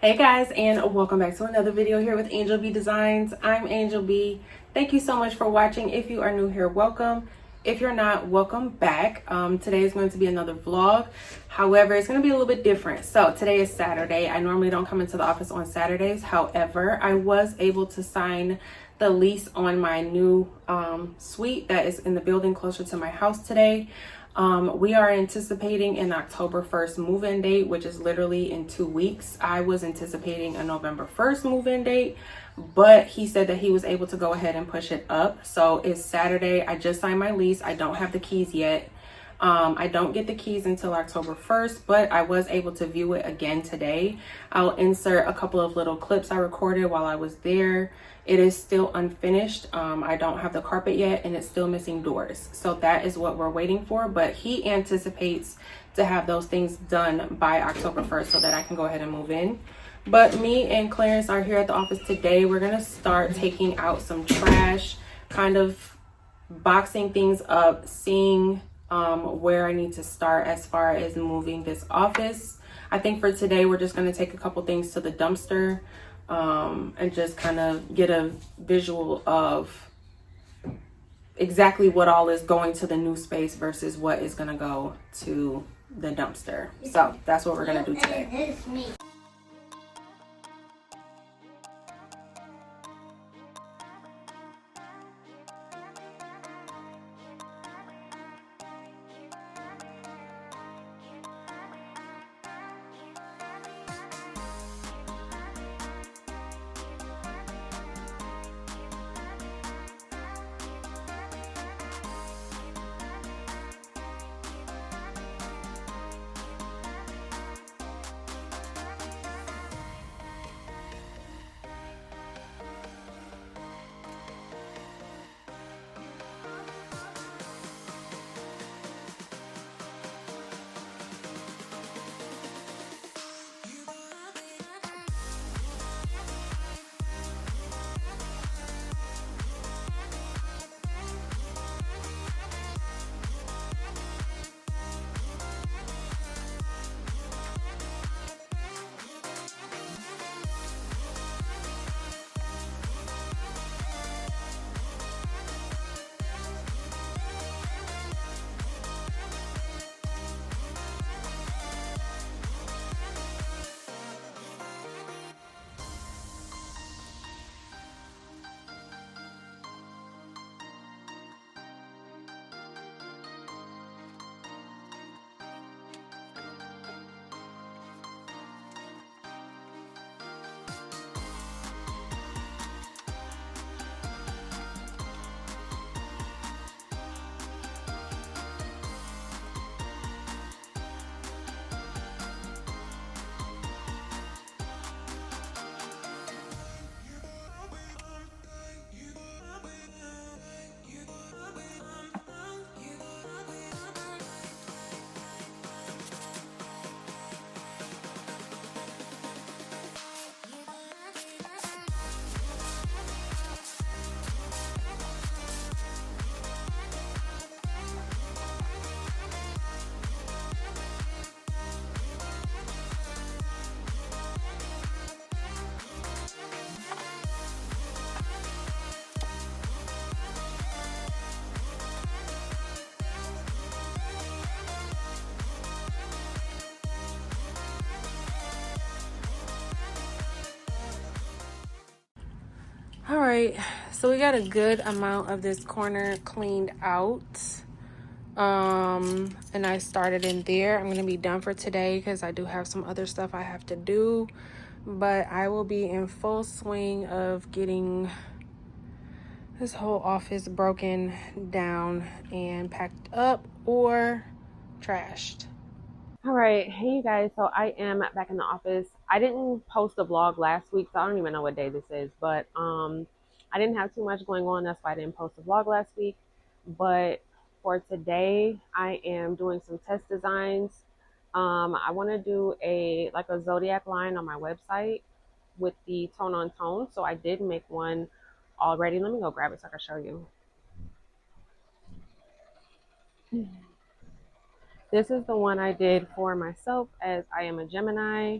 Hey guys, and welcome back to another video here with Angel B Designs. I'm Angel B. Thank you so much for watching. If you are new here, welcome. If you're not, welcome back. Today is going to be another vlog. However, it's going to be a little bit different. So today is Saturday. I normally don't come into the office on Saturdays. However, I was able to sign the lease on my new suite that is in the building closer to my house today. We are anticipating an October 1st move-in date, which is literally in 2 weeks. I was anticipating a November 1st move-in date, but he said that he was able to go ahead and push it up. So it's Saturday. I just signed my lease. I don't have the keys yet. I don't get the keys until October 1st, but I was able to view it again today. I'll insert a couple of little clips I recorded while I was there. It is still unfinished. I don't have the carpet yet, and it's still missing doors. So that is what we're waiting for, but he anticipates to have those things done by October 1st so that I can go ahead and move in. But me and Clarence are here at the office today. We're gonna start taking out some trash, kind of boxing things up, seeing where I need to start as far as moving this office. I think for today, we're just gonna take a couple things to the dumpster and just kind of get a visual of exactly what all is going to the new space versus what is gonna go to the dumpster. So that's what we're gonna do today. All right, so we got a good amount of this corner cleaned out. And I started in there. I'm going to be done for today because I do have some other stuff I have to do. But I will be in full swing of getting this whole office broken down and packed up or trashed. All right, hey you guys, so I am back in the office. I didn't post a vlog last week, so I don't even know what day this is, but I didn't have too much going on. That's why I didn't post a vlog last week. But for today, I am doing some test designs. I want to do a zodiac line on my website with the tone on tone. So I did make one already. Let me go grab it so I can show you. This is the one I did for myself as I am a Gemini.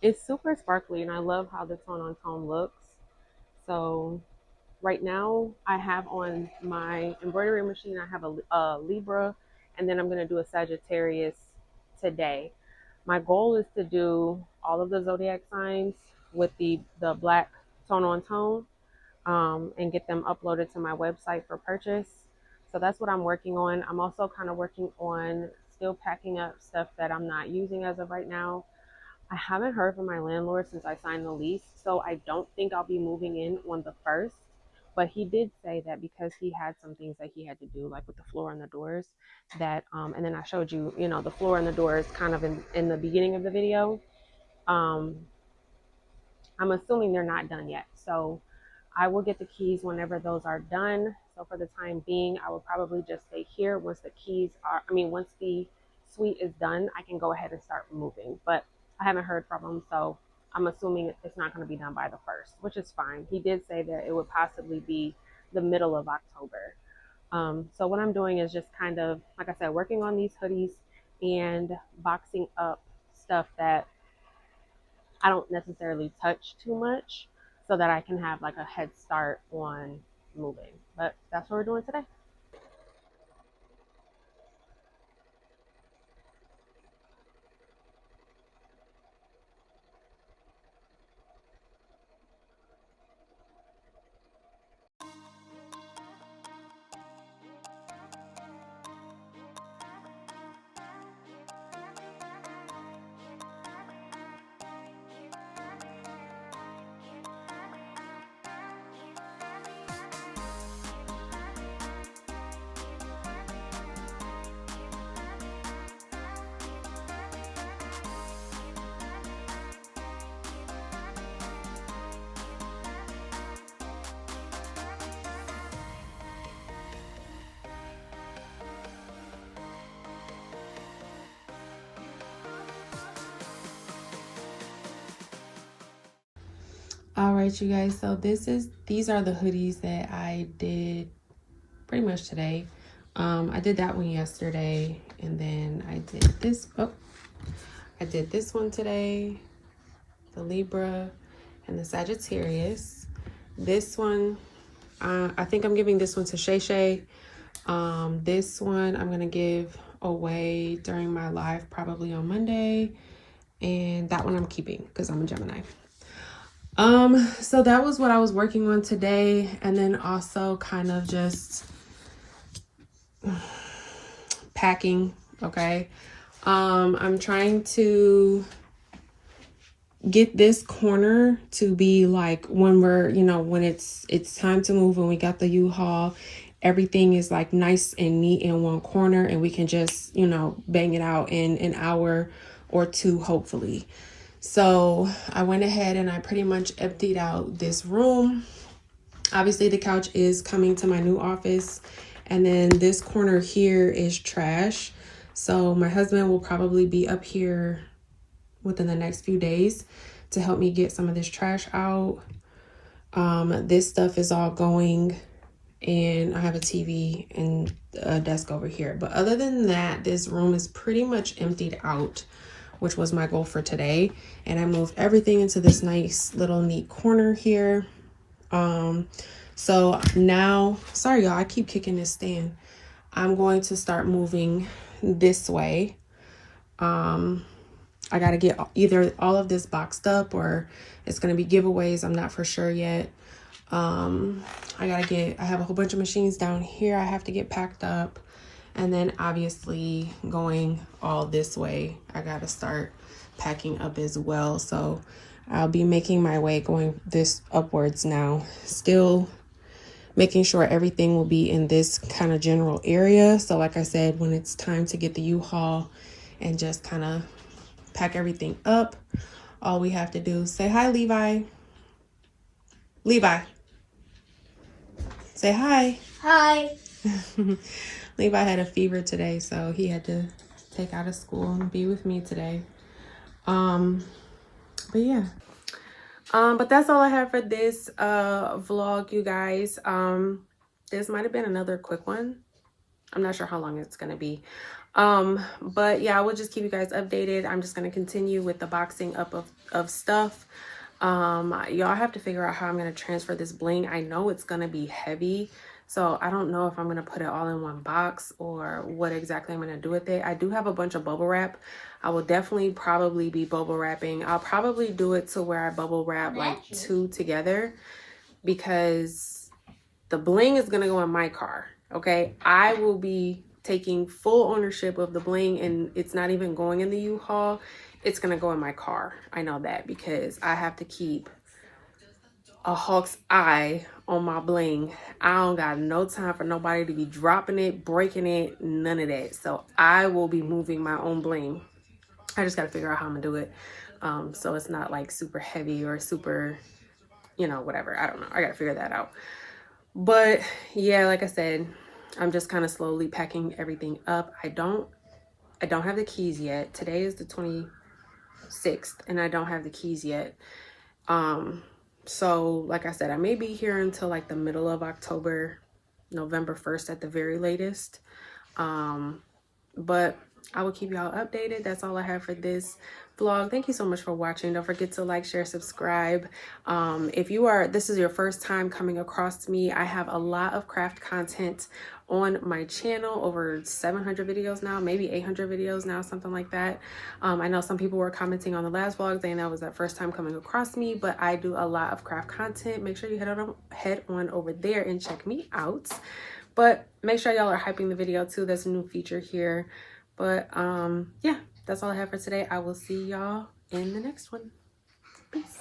It's super sparkly, and I love how the tone on tone looks. So right now I have on my embroidery machine, I have a Libra, and then I'm going to do a Sagittarius today. My goal is to do all of the zodiac signs with the black tone on tone, and get them uploaded to my website for purchase. So that's what I'm working on. I'm also kind of working on still packing up stuff that I'm not using as of right now. I haven't heard from my landlord since I signed the lease, so I don't think I'll be moving in on the first. But he did say that because he had some things that he had to do, like with the floor and the doors, that and then I showed you, the floor and the doors kind of in the beginning of the video. Um, I'm assuming they're not done yet, so I will get the keys whenever those are done. So for the time being, I will probably just stay here. Once the suite is done, I can go ahead and start moving. But I haven't heard from him, so I'm assuming it's not going to be done by the first, which is fine. He did say that it would possibly be the middle of October. So what I'm doing is just kind of, like I said, working on these hoodies and boxing up stuff that I don't necessarily touch too much so that I can have like a head start on moving. But that's what we're doing today. All right, you guys. So these are the hoodies that I did pretty much today. I did that one yesterday, and then I did this. Oh, I did this one today, the Libra and the Sagittarius. This one, I think I'm giving this one to Shay Shay. This one I'm gonna give away during my live, probably on Monday, and that one I'm keeping because I'm a Gemini. So that was what I was working on today, and then also kind of just packing. Okay. I'm trying to get this corner to be like when we're, when it's time to move and we got the U-Haul, everything is like nice and neat in one corner, and we can just, bang it out in an hour or two, hopefully. So I went ahead and I pretty much emptied out this room. Obviously the couch is coming to my new office, and then this corner here is trash. So my husband will probably be up here within the next few days to help me get some of this trash out. This stuff is all going, and I have a TV and a desk over here. But other than that, this room is pretty much emptied out, which was my goal for today. And I moved everything into this nice little neat corner here. So now, sorry y'all, I keep kicking this stand. I'm going to start moving this way. I got to get either all of this boxed up or it's going to be giveaways. I'm not for sure yet. I have a whole bunch of machines down here I have to get packed up. And then obviously going all this way, I got to start packing up as well. So I'll be making my way going this upwards now, still making sure everything will be in this kind of general area. So like I said, when it's time to get the U-Haul and just kind of pack everything up, all we have to do is say hi, Levi. Levi, say hi. Hi. Levi had a fever today, so he had to take out of school and be with me today. But yeah. But that's all I have for this vlog, you guys. This might have been another quick one. I'm not sure how long it's gonna be. But yeah, I will just keep you guys updated. I'm just going to continue with the boxing up of stuff. Y'all have to figure out how I'm going to transfer this bling. I know it's going to be heavy, so I don't know if I'm going to put it all in one box or what exactly I'm going to do with it. I do have a bunch of bubble wrap. I will definitely probably be bubble wrapping. I'll probably do it to where I bubble wrap like 2 together, because the bling is going to go in my car. Okay, I will be taking full ownership of the bling, and it's not even going in the U-Haul. It's going to go in my car. I know that because I have to keep a hawk's eye on my bling. I don't got no time for nobody to be dropping it, breaking it, none of that. So I will be moving my own bling. I just got to figure out how I'm going to do it. So it's not like super heavy or super, you know, whatever. I don't know. I got to figure that out. But yeah, like I said, I'm just kind of slowly packing everything up. I don't have the keys yet. Today is the 26th and I don't have the keys yet. So like I said, I may be here until like the middle of October, November 1st at the very latest. But I will keep y'all updated. That's all I have for this vlog. Thank you so much for watching. Don't forget to like, share, subscribe. If this is your first time coming across me, I have a lot of craft content on my channel, over 700 videos now, maybe 800 videos now, something like that. I know some people were commenting on the last vlog saying that was that first time coming across me, but I do a lot of craft content. Make sure you head on over there and check me out. But make sure y'all are hyping the video too. There's a new feature here. But yeah, that's all I have for today. I will see y'all in the next one. Peace.